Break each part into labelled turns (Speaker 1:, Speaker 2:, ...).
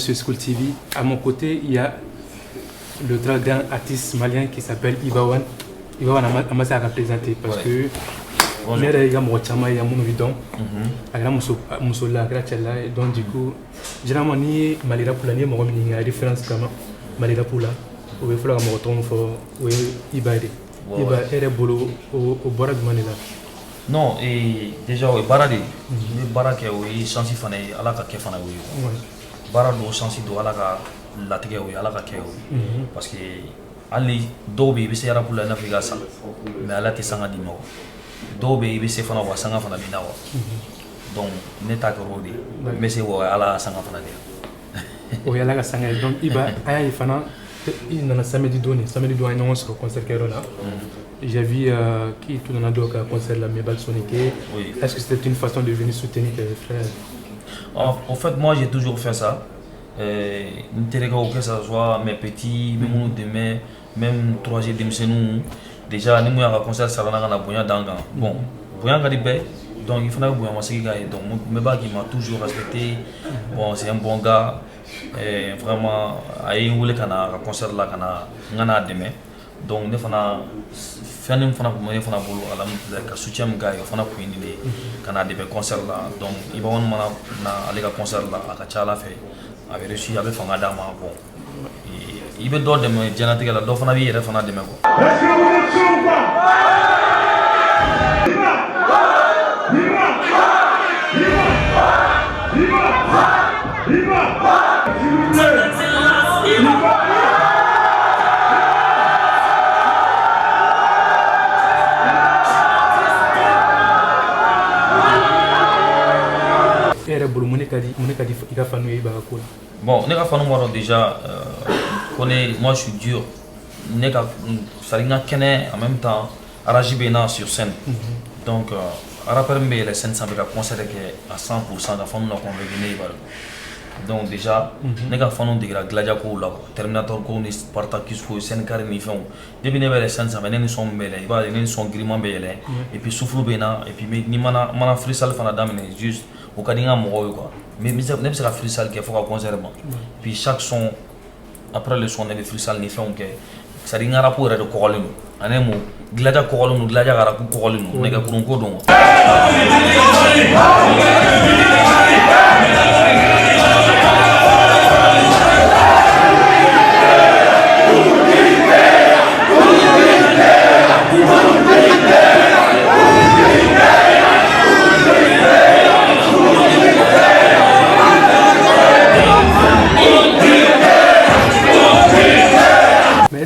Speaker 1: sur School TV. À mon côté, il y a le très grand artiste malien qui s'appelle Ibawan. Ibawan a commencé à représenter parce que il y a mon chama, il y a mon bidon, il y a mon sola, donc du coup, généralement, ni malira pour la ni mon référence comme malira pour la, ou il faut la mon retour pour Ibadi. Iba est bolo au bord du manila.
Speaker 2: Non, et déjà, oui, barade, le barade qui est chansi fané, à la kake fané oui. Barade au chansi do à la tige oui, à la kake oui. Parce que ali dobe ibi se yara pour la nafiga sa, mais à la te sanga di mo. Dobe ibi se fana wa sanga fana bina wa. Donc ne ta ko rodi, mais c'est wa ala sanga fana dia.
Speaker 1: Oui, ala ka sanga donc iba aya fana il nana samedi donné il non sur concert là. J'ai vu qui tout dans d'autres concert la Mebal Sonic. Oui. Est-ce que c'était une façon de venir soutenir tes frères?
Speaker 2: En fait, moi j'ai toujours fait ça. Que ce soit mes petits, même demain, même 3G de déjà, nous avons un concert ça va dans bon, donc il faut que donc Mebal qui m'a toujours respecté. Bon, c'est un bon gars. Vraiment, il y a un concert là demain. Donc ne fana fɛn fana kuma ne fana bolo alhamdulillah ka soutien mun gars fana ko indi kana de concert là donc il va on mana na ale ka concert là aka ca ala fɛ a bɛ reçu a bɛ fanga d'a ma bon i bɛ dɔ dɛmɛ diɲɛlatigɛ la dɔ fana b'i yɛrɛ fana dɛmɛ quoi. Bon, déjà, moi je suis dur. En même temps, Arajibena sur scène. Donc, les scènes sont à 100% donc déjà, les gars font des Gladiator, Terminator, Spartacus, Senkari, depuis les scènes, ils sont belles, ils sont grimants belles, et puis souffle bena, et puis ni mana freestyle fan dame juste au cadinga moro quoi. Mais même si la freestyle qui faut concert, puis chaque son après le son de freestyle ni fait que ça dit un rapport de Corolino. Anemo Gladiator Corolino, Gladiator Corolino, les gars pour un codon.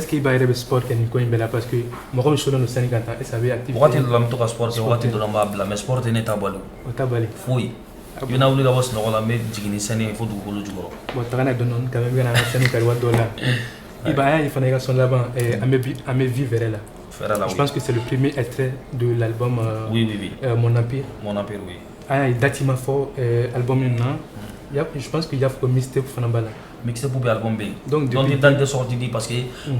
Speaker 1: Qu'il y a des sports qui sont belles parce que moi je suis dans le Sénégal et ça veut activer.
Speaker 2: Pourquoi tu dois me toquer sport c'est pourquoi tu dois me sport n'est pas bon. Oui. Il y a une chose que la mais digni Sénégal il faut du boulot du gros.
Speaker 1: Bon tu as quand même bien un Sénégal ou dollar. Il y a une fondation là-bas à mes vivre là. Je pense que c'est le premier extrait de l'album Mon Empire.
Speaker 2: Mon Empire oui.
Speaker 1: Ah il date fort album maintenant. Je pense qu'il y a un mixtape pour faire
Speaker 2: mixé pour l'album B. Donc il tente de sortir parce que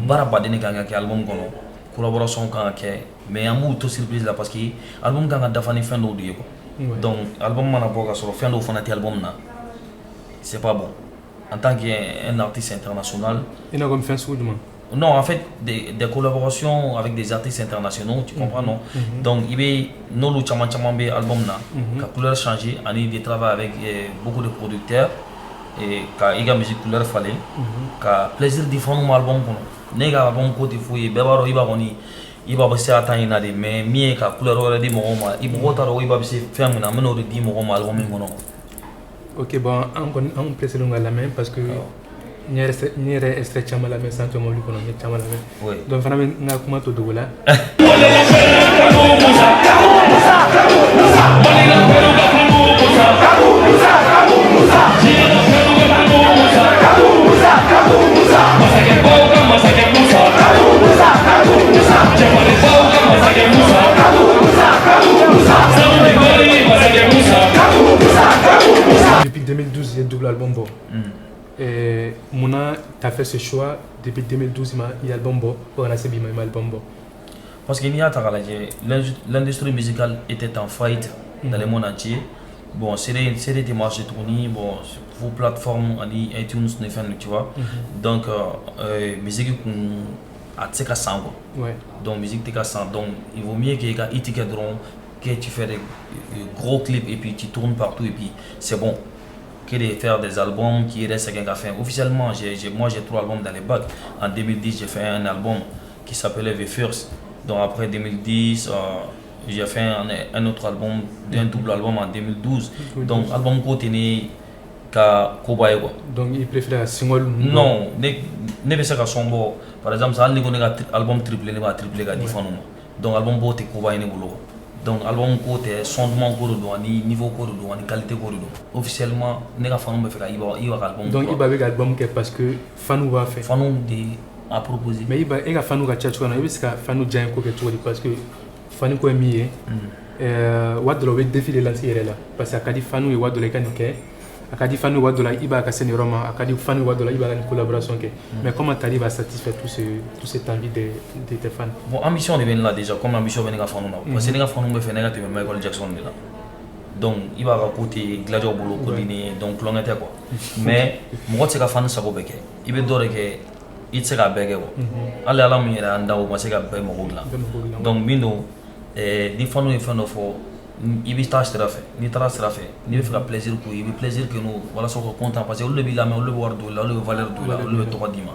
Speaker 2: baraba de n'importe quel album qu'on collaboration quand mais un mot tout surprise là parce que album quand a défini fin d'audio donc album mana boga sur fin d'au fanati album na c'est pas bon en tant qu'un artiste international
Speaker 1: il a comme fin sous
Speaker 2: non en fait des collaborations avec des artistes internationaux tu comprends non donc il y a nos chaman B album na la couleur changé on a travaillé avec beaucoup de producteurs et quand il y a musique couleur fallait quand plaisir différent album qu'on nega album côté fouillé bébaro il va passer à temps inade mais mieux quand couleur aurait dit mon il va voter il va passer faire mon amène aurait dit mon album qu'on
Speaker 1: ok bon on précise la main parce que ni reste chama la main sans que moi lui connaisse chama la main donc vraiment n'a comment tout double là depuis 2012 il y a double album bon. Et Mouna t'as fait ce choix depuis 2012 il y a album bon pour lancer un album bon.
Speaker 2: Parce qu'il y a l'industrie musicale était en faillite dans le monde entier bon c'est des démarches de tournée bon vos plateformes iTunes tu vois donc musique qu'on a tse ka sang
Speaker 1: ouais
Speaker 2: donc musique te ka sang donc il vaut mieux que ka étiquette que tu fais des gros clips et puis tu tournes partout et puis c'est bon que de faire des albums qui restent quelqu'un qui a fait officiellement moi j'ai 3 albums dans les bacs en 2010 j'ai fait un album qui s'appelait The First donc après 2010 j'ai fait un autre album, un double album en 2012. Donc, album côté n'est qu'à Kobaye.
Speaker 1: Donc, il préfère un single?
Speaker 2: Non, ne pas ça sombo. Par exemple, ça n'est qu'un album triplé, ne pas triplé qu'à différents. Donc, album côté Kobaye n'est boulot. Donc, album côté sondement corridor, ni niveau corridor, ni qualité corridor. Officiellement, n'est qu'à fanou me faire il va album.
Speaker 1: Donc, il va avec album parce que fanou va faire.
Speaker 2: Fanou a proposé.
Speaker 1: Mais il va fanou qu'à tchatchou, il va ska fanou déjà un peu parce que fani ko mi wadlo be défilé là parce que akadi fanu e wadlo kanike akadi fanu wadlo iba ka seni roma akadi fanu wadlo iba une collaboration que mais comment tu arrives à satisfaire tout cette envie de tes fans?
Speaker 2: Bon ambition de venir là déjà comme ambition venir à fanu là parce que les fanu me fait négatif Michael Jackson là donc il va raconter Gladio Bolo coordonné donc l'on était quoi mais moi c'est ka fanu ça bobeke il veut dire que il sera bege quoi aller à la mire anda o moi c'est ka be mo donc bindo ni fanu e fanu fo il veut tâche de faire ni tâche de faire ni veut faire plaisir pour il veut plaisir que nous voilà sont content parce que on le bi la mais on le voir de là on le valeur de là on le to dima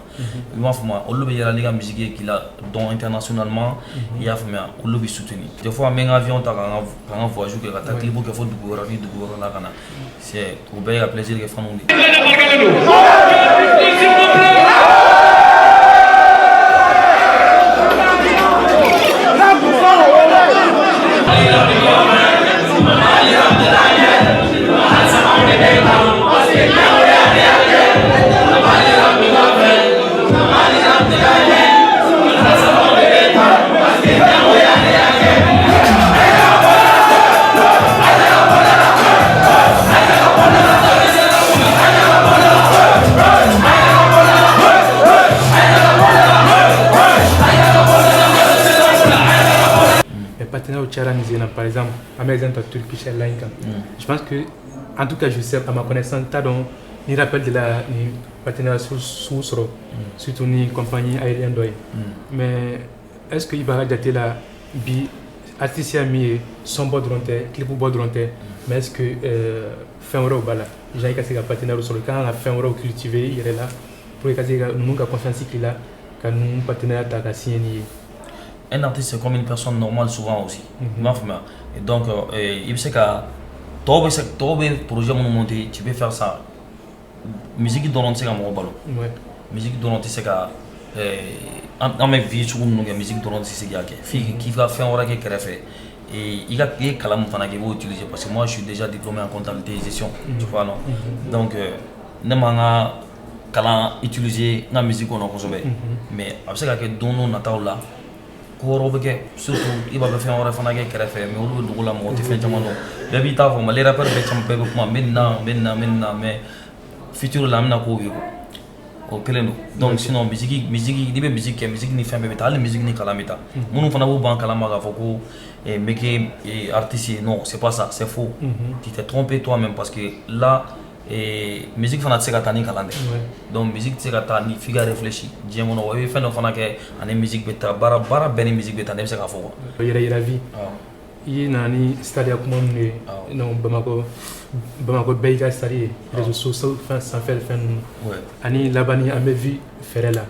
Speaker 2: il va faire on le bi la liga musique qui là donc internationalement il a fait on le bi soutenir des fois même avion ta quand voyage que ta clip que faut du gouvernement là kana c'est pour bien plaisir que fanu
Speaker 1: par exemple, à mes exemple Turkish Airlines. Je pense que, en tout cas, je sais, à ma connaissance, tu as donc ni rappel de la partenariat surtout une compagnie aérienne. Mais est-ce qu'il va y la bi artiste ami son bord de clip au bord de mais est-ce que fin euro bala j'ai cassé la partenaire sur le camp la fin euro cultivé il est là pour que nous avons confiance qu'il a que nous partenaire ta signé.
Speaker 2: Un artiste c'est comme une personne normale souvent aussi. Et donc il sait que tout projet monté tu peux faire ça musique donnante c'est comme un ballon musique donnante c'est que en mes vies sur une musique donnante c'est qui va faire un racket fait et il y a des calmes qui vont utiliser parce que moi je suis déjà diplômé en comptabilité et gestion tu vois non donc ne m'en kalan utiliser la musique on a consommé mais après que donne nataw là surtout il va faire un refrain qui est fait mais on le doit la monter fait jamais non depuis ta forme les rappeurs fait un peu comment maintenant mais futur là maintenant quoi ok donc sinon musique ni fait mais la musique ni calamita mon fana vous ban calamaga faut que mec artiste non c'est pas ça c'est faux tu t'es trompé toi-même parce que là et musique fana tseka tani kalande donc musique tseka tani figa réfléchi diemo no we fana fana ke ane musique beta bara beni musique beta nem seka foko
Speaker 1: ira vie i nani stadia kuma ne non bamako beiga stadi réseaux sociaux sans faire fin ani labani ame vie faire là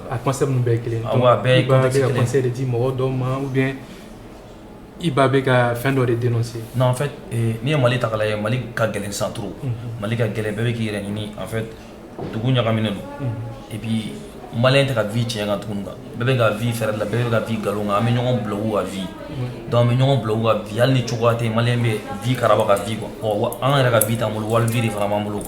Speaker 1: a concept nous bekele donc conseil de dire mo do ma ou bien il va faire fin de dénoncer.
Speaker 2: Non, en fait, ni Mali takala Mali ka gelen centro. Mali ka gelen bébé qui réunit en fait dugu nyakamine no. Et puis Malien ta vie tient en tout cas. Bébé ga vie faire la bébé ga vie galonga mais ñon blow à vie. Donc mais ñon blow à vie al ni chokoate Malien be vie karaba ga vie quoi. O an era ga vie ta mul wal vie vraiment mulu.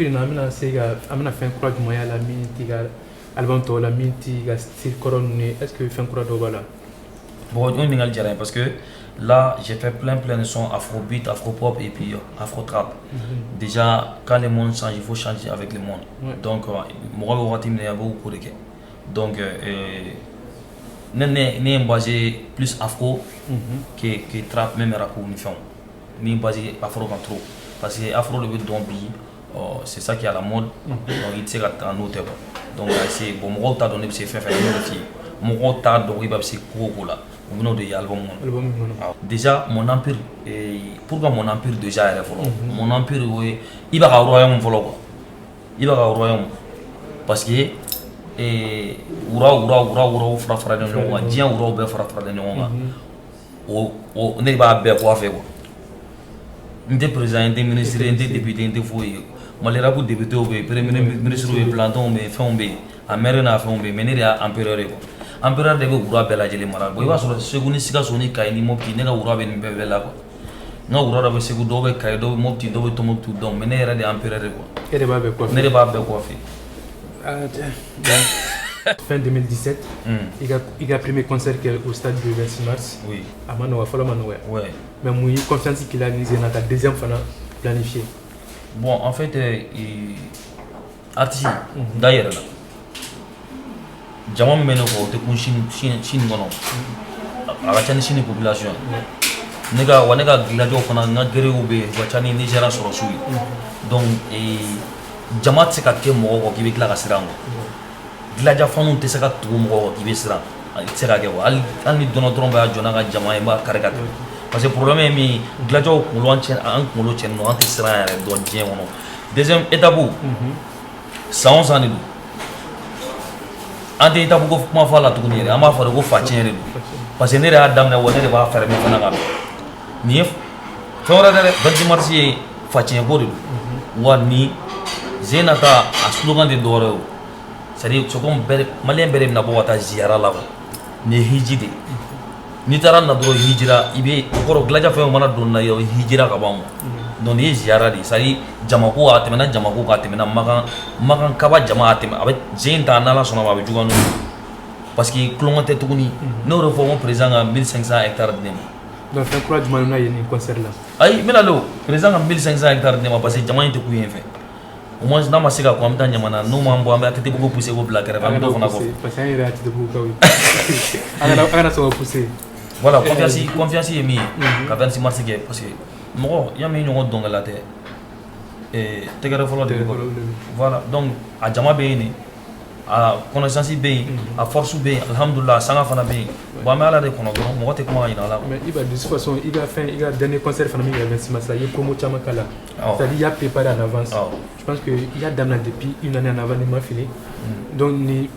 Speaker 1: Empire na amina sega amina fin croix du moyen la minti ga album to la minti ga style couronne. Est-ce que fin croix do bala?
Speaker 2: Bon, on est algérien parce que là j'ai fait plein de sons afrobeat, afropop et puis afro-trap. Déjà quand le monde change, il faut changer avec le monde. Donc moi je vais beaucoup de choses. Donc n'est basé plus afro que trap même rap ou uniforme. N'est basé afro quand trop parce que afro le but d'ombi c'est ça qui est à la mode. Donc il sait qu'à un autre. Donc c'est bon moi t'as donné c'est faire moi t'as donné c'est quoi là. De album. Déjà mon empire pourquoi mon empire déjà est fort. Mon empire il va au royaume quoi. Il va au royaume parce que ura fara de ɲɔgɔn kan diɲɛ uraw bɛɛ fara de ɲɔgɔn kan o ne b'a bɛɛ kɔ a fɛ quoi n tɛ président n tɛ ministre n tɛ député n tɛ foyi ye malirabu député bɛ yen premier ministre bɛ yen planton bɛ yen fɛnw bɛ yen a maire n'a fɛnw bɛ yen mais ne de y'a empereur ye quoi empereur de bɛ ura bɛɛ lajɛlen mara bon i b'a sɔrɔ Segu ni Sikaso ni Kayi ni Mopti ne ka ura bɛ nin bɛɛ la quoi n ka ura dɔ bɛ Segu dɔw bɛ Kayi dɔw bɛ Mopti dɔw bɛ Tombouctou donc mais ne yɛrɛ de ye empereur ye quoi
Speaker 1: e de b'a bɛɛ kɔfɛ
Speaker 2: ne de b'a bɛɛ kɔfɛ.
Speaker 1: Fin 2017, il a premier concert au stade du 26 mars.
Speaker 2: Oui.
Speaker 1: À Manoa, follow Manoa.
Speaker 2: Ouais.
Speaker 1: Mais moi, j'ai confiance qu'il a organisé dans la deuxième fois planifié.
Speaker 2: Bon, en fait, artiste, d'ailleurs, là, Jamam Meno, Chine Gono, Arachani Chine population. Nega, Wanega, Gladio, Nagerube, Wachani, Nigeria, Sorosui. Donc, Jamat Sekake Moro, qui veut que la Rasserango. Gladia fanu tɛ se ka tugu mɔgɔ k'i bɛ siran i tɛ se ka kɛ wa hali ni dɔnna dɔrɔn b'a jɔ n'a ka jama ye n b'a kari ka tɛmɛ parce que problème ye min ye Gladiaw kunkolo an kunkolo cɛnnen don an tɛ siran yɛrɛ dɔn diɲɛ kɔnɔ deuxième étape san o san de don an tɛ étape ko kuma fɔ a la tuguni yɛrɛ an b'a fɔ de ko facɛn de don parce que ne de y'a daminɛ wa ne de b'a fɛɛrɛ min fana ka bɛn nin ye fɛn wɛrɛ tɛ dɛ 26 mars ye facɛn ko de don wa nin Zé nata a slogan de dɔwɛrɛ ye o. C'est-à-dire que malien bere na bo wata ziara la ne hijide ni tara na do hijira ibe ko Gladia fe mana don na yo hijira ka bam don ni ziara di sari jamako atemena jamako ka atemena magan kaba jama atema abe jenta na la sona ba be juganu parce que clonate tuguni no reforme président à 1500 hectares de
Speaker 1: donc fait croix du malona yeni concert là
Speaker 2: ay melalo président à 1500 hectares de parce que jama inte ku yen fait au moins n'a pas si quoi me tanya mana no mambo ambe atete beaucoup pousser au black rêve ndo fona ko
Speaker 1: parce que il a atete beaucoup oui ana so pousser
Speaker 2: voilà confiance est mis ka 26 mars ke parce que mo ya me ñoo donga la te tegere folo de voilà donc a jama be ni a connaissance be a force be alhamdulillah sanga fana be ba ma ala de kono go mo te kuma ina la
Speaker 1: mais il va de toute façon il a dernier concert fana mi 26 mars il promo chama kala c'est-à-dire il a préparé en avance je pense que il y a d'amna depuis une année en avant il m'a filé donc ni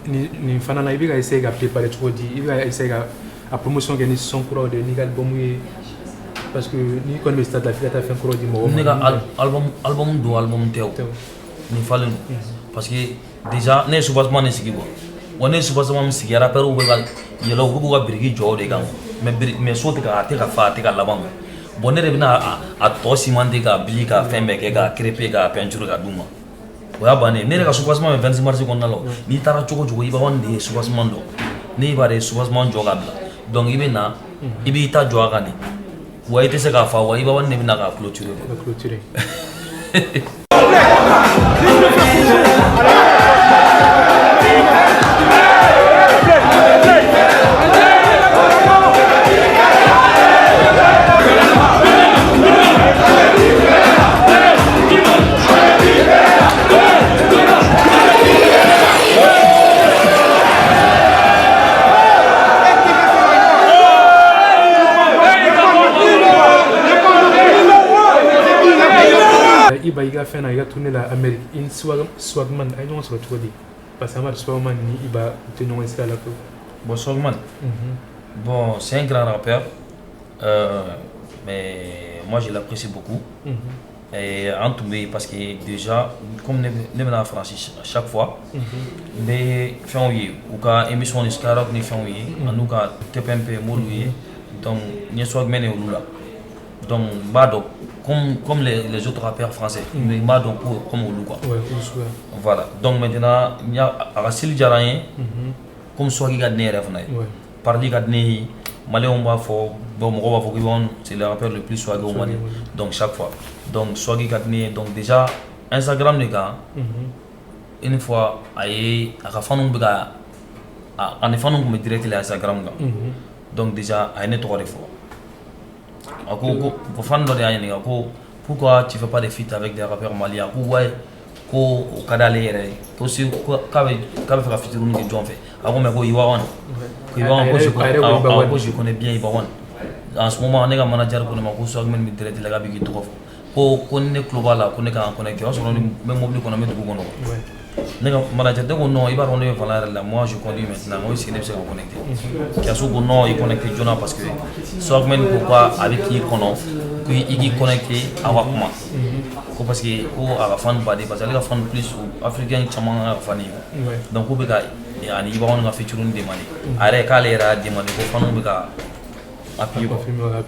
Speaker 1: fana na il va essayer à préparer trop dit il va essayer à promotion gagner son cours de ni album parce que ni connait le stade la fille a fait cours du mo
Speaker 2: ni album do album teo ni falen parce que déjà ne subasman ne sigi bo woni subasman sigi rapper u be gal yelo bu ga birigi jode gan mais so te ka fa te ka laban bon ne bina a to simande ka bi ka fembe ke ka crepe ka peinture ka duma o ya bane ne ka subasman 26 mars ko nalo ni tara chogo chogo iba wande subasman do ne ba re subasman joga bla donc ibe na ibi ta joga ni wa ite se ka fa wa iba wande bina ka clôturer
Speaker 1: il a fait il a tourné l'Amérique in Swagman ay non se retrouve parce que Amar Swagman il va tenir un style là
Speaker 2: bon Swagman bon c'est un grand rappeur mais moi je l'apprécie beaucoup et en tout cas parce que déjà comme les en France chaque fois les font ou ka émission de Skyrock ni font en nous ka TPMP moulu donc ni Swagman et Lula Donc Bado, comme les autres rappeurs français, mais Bado comme Oulu quoi. Voilà. Donc maintenant, il y a Aracil Djarayen, comme Swagi Gadne Rafnaï. Parli Gadne, Malé on va faire, bon, c'est le rappeur le plus swaggy au Mali. Donc chaque fois. Donc Swagi Gadne, donc déjà Instagram les gars, une fois, aïe, à la fin on bega, en effet on me direct les Instagram là. Donc déjà, aïe n'est trop fort. Pour fan de rien, pourquoi tu fais pas des feats avec des rappeurs maliens? Ouais, au Kadale, aussi, qu'avait fait la featuring de John fait. Avant, mais je connais bien Ibawan. En ce moment, on est un manager pour le soit même direct la gabi qui trouve. Pour qu'on est global là, qu'on est connecté, on se rend même mobile qu'on a mis de Google. Manager de non, il va rendre valeur là. Moi, je conduis maintenant. Moi, c'est se connecter. Kiasu non, il connecté Jonah parce que soit même pourquoi avec qui connaît, qui connecté avec moi. Parce que à la fin parce que la fan plus africain chaman à fan. Donc au béga, il va on a featuring de Mali. Arrête calera de Mali pour fan au béga. Appuyé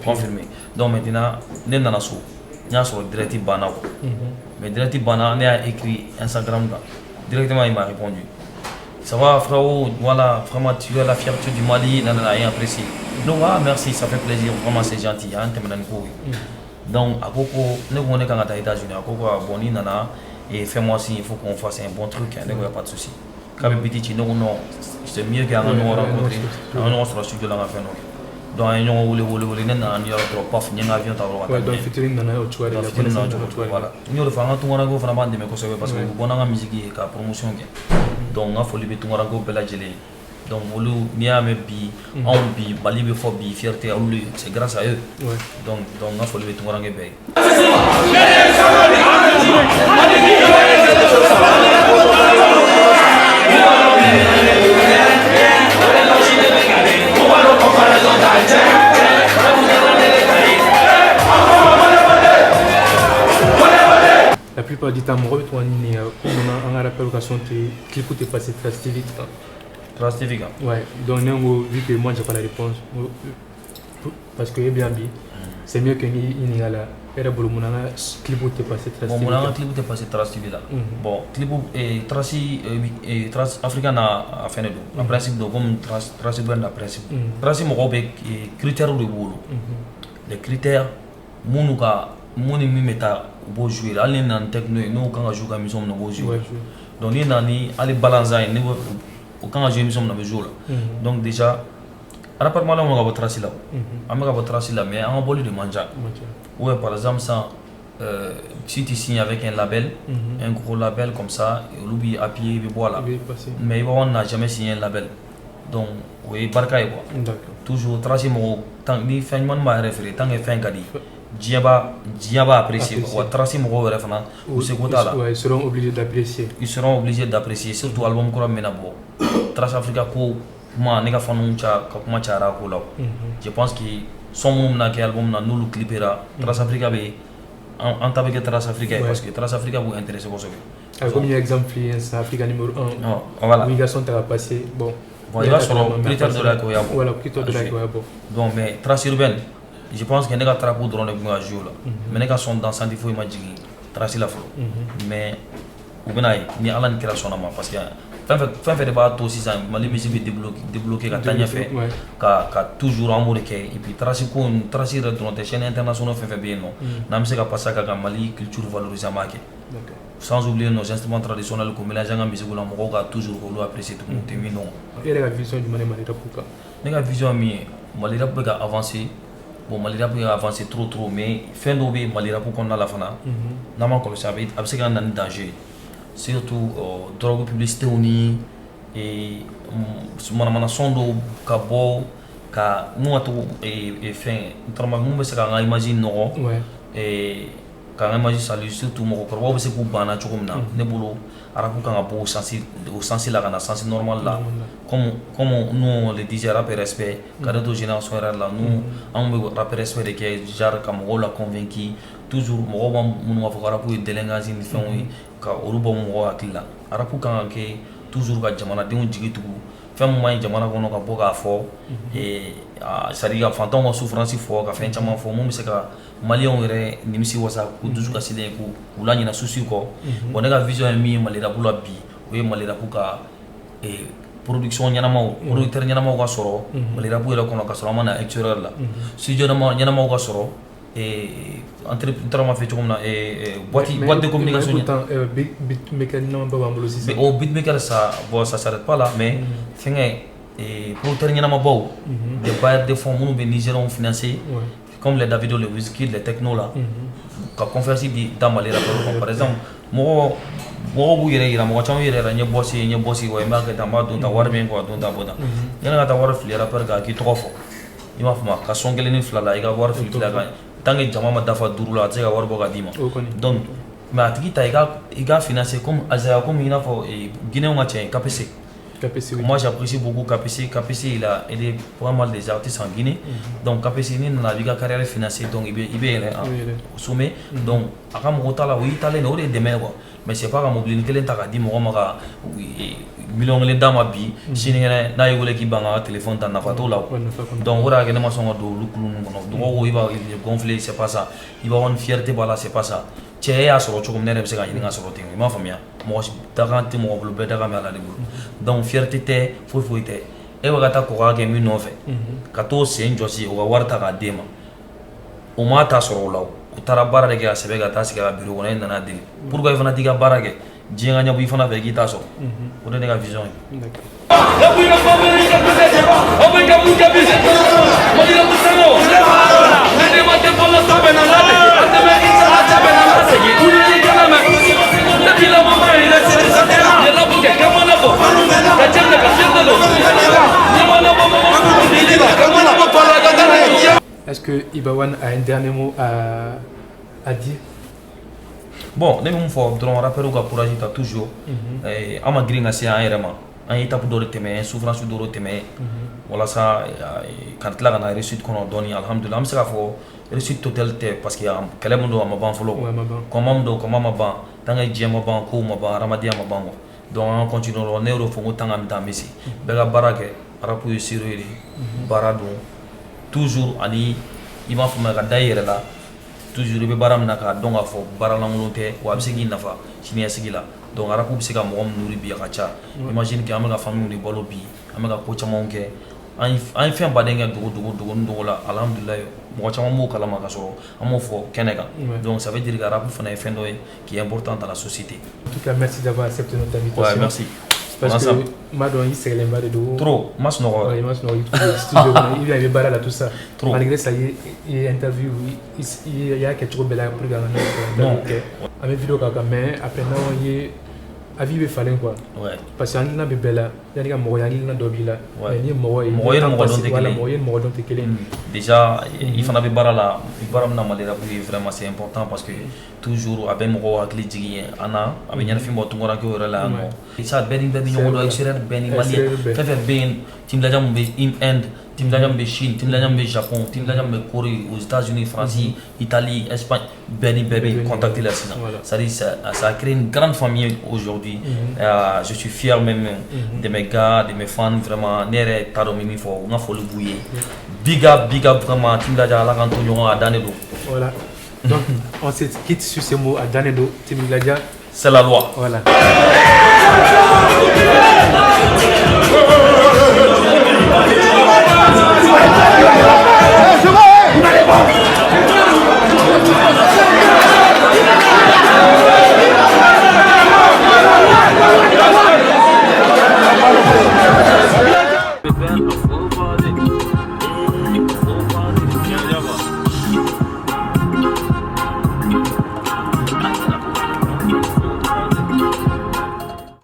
Speaker 2: confirmé. Donc maintenant, n'est dans la sou. Il y a sur direct bana. Mais direct bana, on a écrit Instagram là. Directement, il m'a répondu. Ça va, frérot, voilà, vraiment, tu as la fierté du Mali, nanana, et apprécié. Non, ah, merci, ça fait plaisir, vraiment, c'est gentil. Hein, donc, à Coco, nous, on est quand on est aux États-Unis, à Coco, Boni, nana, et fais-moi signe, il faut qu'on fasse un bon truc, il n'y a pas de souci. Quand même, petit, non, c'est mieux qu'un nous rencontrer, un autre sur le studio, là, on a fait nous. Donc, il y a un trop paf, il y a un avion,
Speaker 1: donc, featuring nana, au choix,
Speaker 2: voilà. Nous, le faisons tout le monde, vraiment, parce que on a la musique et la promotion. Donc, on a fait tout le monde, bella gelée. Donc, nous avons bi, on bi, Bali, bi, fierté, c'est grâce à eux. Donc, on a fait tout le monde.
Speaker 1: La plupart du temps, on a rappelé l'occasion que clip est passé très vite.
Speaker 2: Très vite.
Speaker 1: Ouais, donc vu que moi j'ai pas la réponse, parce que bien c'est mieux que ni là. Era bolo munanga clip est passé très vite.
Speaker 2: Bon, munanga clip est passé très vite là. Bon, clip est trans africain a fait le principe de comme trans bien le principe. Trans mo be critères de boulot. Les critères munuka muni meta bo jouer là les nan techno no quand jouer comme mission no bo jouer. Donc ni nani aller balancer ni quand jouer mission no bo jouer. Donc déjà apparemment là on va tracer là. On va tracer là mais on va de manger. Ouais, par exemple ça si tu signes avec un label, un gros label comme ça, l'oubli à pied et voilà. Mais on n'a jamais signé un label. Donc oui, barka quoi. Toujours tracer mon tant ni fin man m'a référé tant que fin kadi. Diaba apprécier quoi. Tracer mon référent ou c'est quoi là.
Speaker 1: Ils seront obligés d'apprécier.
Speaker 2: Ils seront obligés d'apprécier surtout album qu'on a mené bon. Trace Africa ko moi nega fanu cha comment cha ko là. Je pense que son nom n'a album na nous le clipera. Trace Africa be en tant que Trace Africa parce que Trace Africa vous intéresse beaucoup.
Speaker 1: Comme il y a exemple Africa numéro 1.
Speaker 2: Voilà.
Speaker 1: Oui, garçon t'as passé bon.
Speaker 2: Il va sur le critère de la Koyabo.
Speaker 1: Voilà, critère de la Koyabo.
Speaker 2: Donc, mais trace urbaine, je pense que les gars trapo drone avec moi jouer là. Mais les gars sont dans santé faut imaginer tracer la flot. Mais ou bien ni Alan qui la sonne à moi parce que fin fait débat tout aussi ça, mais musique est débloqué quand t'as fait, qu'à toujours amour et puis tracer dans des chaînes internationales fait bien non. N'a pas passé qu'à Mali culture valorisée marquée. Sans oublier nos instruments traditionnels comme les gens musique là on va toujours apprécier tout le monde non.
Speaker 1: Et la vision du Mali Rapuka.
Speaker 2: La vision mi Mali Rapuka avancer. Bon Mali Rapuka avancer trop mais fin d'obé Mali Rapuka on a la fana. N'a pas comme ça avec c'est un danger. Surtout drogue publicité oni et mana sondo kabo ka muatu et fin trama mu se ka imagine no et quand imagine salut surtout mo ko ba se ku bana chokomna ne bolo arabu kan abo au sens là kana sens normal là comme nous les DJ rap respect cada do génération là nous on rap respect de que jar comme on l'a convaincu toujours mo ba mun wa fara pour délinquance ni fin oui ka olu ba mo akilla arabu kan ke toujours ka jamana de jigi tugu fɛn mun man ɲi jamana kɔnɔ ka bɔ k'a fɔ c'est-à-dire ka fantanw ka souffrance fɔ ka fɛn caman fɔ mun bɛ se ka maliyɛnw yɛrɛ nimisi wasa k'u dusu kasilen k'u laɲina souci kɔ bon ne ka vision ye min ye Mali rap la bi o ye Mali rap ka production ɲɛnamaw producteur ɲɛnamaw ka sɔrɔ Mali rap yɛrɛ kɔnɔ ka sɔrɔ an ma na extérieur la studio ɲɛnamaw ka sɔrɔ entrepreneur ma fait cogo min na boîte de communication
Speaker 1: beatmaker ɲɛnama b'an bolo sisan
Speaker 2: o beatmaker ça bon ça s'arrête pas là mais fɛngɛ producteur ɲɛnamabaw des bailleurs de fonds minnu bɛ Nigériens financer comme les Davido, les Wizkid, les Techno là ka confiance di dans Mali rap par exemple mɔgɔ b'u yɛrɛ yira mɔgɔ caman yɛrɛ n ye bɔsi wa n b'a kɛ tan n b'a don tan wari bɛ n kɔ a don tan bɔ tan yanni ka taa wari fili rappeur kan k'i tɔgɔ fɔ i m'a faamu ka son 1 ni 2 la i ka wari fili a kan tant que jama ma dafa 5 la a tɛ se ka wari bɔ ka d'i ma donc mais a tigi ta i ka financer comme Azaya comme i n'a fɔ Guinéen ka cɛ KPC. Moi j'apprécie beaucoup KPC. KPC il a aidé pas mal des artistes en Guinée. Donc KPC ni na la carrière financière donc il est au sommet. Donc à quand mon là oui talent on est demain quoi. Mais c'est pas comme mobilité talent ta dit moi ma million les dames bi sini na yole ki banga téléphone ta na fato là. Donc ora que ma songa do lukulu no donc il va gonfler c'est pas ça. Il va avoir une fierté voilà c'est pas ça. Cɛ y'a sɔrɔ cogo min ne yɛrɛ bɛ se ka ɲini ka sɔrɔ ten i m'a faamuya mɔgɔ dakan tɛ mɔgɔ bolo bɛɛ dakan bɛ Ala de bolo donc fierté tɛ foyi tɛ e bɛ ka taa kɔkɔ kɛ min nɔfɛ ka t'o sen jɔsi o ka wari ta k'a d'e ma o m'a ta sɔrɔ o la o taara baara de kɛ a sɛbɛn ka taa sigi a ka bureau kɔnɔ e nana deli pourquoi i fana t'i ka baara kɛ diɲɛ ka ɲɛbɔ i fana fɛ k'i t'a sɔrɔ o de ne ka vision ye.
Speaker 1: Est-ce que Ibawan a un dernier mot à dire?
Speaker 2: Bon, ne bɛ mun fɔ dɔrɔn rappeur ka courage ta toujours an ma girin ka se an yɛrɛ ma an ye étape dɔ de tɛmɛ souffrance dɔ de tɛmɛ walasa ka tila ka na réussite kɔnɔ dɔɔni alhamdulillah an bɛ se k'a fɔ réussite totale tɛ parce que kɛlɛ min don a ma ban fɔlɔ kɔnma min don kɔnma ma ban tant que diɲɛ ma ban kow ma ban hadamadenya ma ban donc an continue o ne y'o fɔ ko tant que an bɛ taa an bɛ se bɛɛ ka baara kɛ rap ye sérieux de baara don toujours ani i m'a faamuya ka da i yɛrɛ la toujours i bɛ baara min na k'a dɔn k'a fɔ baara lankolon tɛ wa a bɛ se k'i nafa siniɲɛsigi la donc rap bɛ se ka mɔgɔ min nourrir bi a ka ca imagine que an bɛ ka famille de balo bi an bɛ ka ko camanw kɛ an ye fɛn baden kɛ dogo la alhamdulillah mɔgɔ caman b'o kalama ka sɔrɔ an m'o fɔ kɛnɛ kan donc ça veut dire que rap fana ye fɛn dɔ ye qui est important dans la société.
Speaker 1: En tout cas merci d'avoir accepté notre invitation.
Speaker 2: Ouais, merci.
Speaker 1: Parce que Madon il s'est levé de dos.
Speaker 2: Trop, mas no.
Speaker 1: Ouais, mas no. Il vient de barrer là tout ça.
Speaker 2: Trop.
Speaker 1: Malgré ça, il interview, il y a quelque chose de bel pour gagner. Non. Avec vidéo quand même après non il a vu il fallait quoi.
Speaker 2: Ouais.
Speaker 1: Parce que on a bébé il y a mɔgɔ y'an na dɔ b'i la.
Speaker 2: Ouais.
Speaker 1: Ni mɔgɔ ye.
Speaker 2: Mɔgɔ ye mɔgɔ dɔn tɛ kelen.
Speaker 1: Mɔgɔ ye mɔgɔ dɔn tɛ kelen.
Speaker 2: Déjà il fana bɛ baara la baara min na Mali rap ye vraiment c'est important parce que toujours a bɛ mɔgɔw hakili jigin an na a bɛ ɲɛnafin bɔ tunkarankew yɛrɛ la yan nɔ. Ça bɛɛ ni ɲɔgɔn dɔn extérieur bɛɛ ni maliyɛn fɛn fɛn bɛ yen timinadiya min bɛ Inde timinadiya min bɛ Chine timinadiya min bɛ Japon timinadiya min bɛ Corée aux États-Unis France Italie Espagne bɛɛ ni bɛɛ bɛ contacter la sisan c'est-à-dire ça a créé une grande famille aujourd'hui je suis fier même de mes gars de mes fans vraiment ne yɛrɛ t'a dɔn n bɛ min fɔ n ka foli b'u ye big up vraiment timinadiya Ala k'an to ɲɔgɔn a dannen don.
Speaker 1: Voilà. Donc on se quitte sur ces mots à Danedo Timiladia.
Speaker 2: C'est la loi.
Speaker 1: Voilà.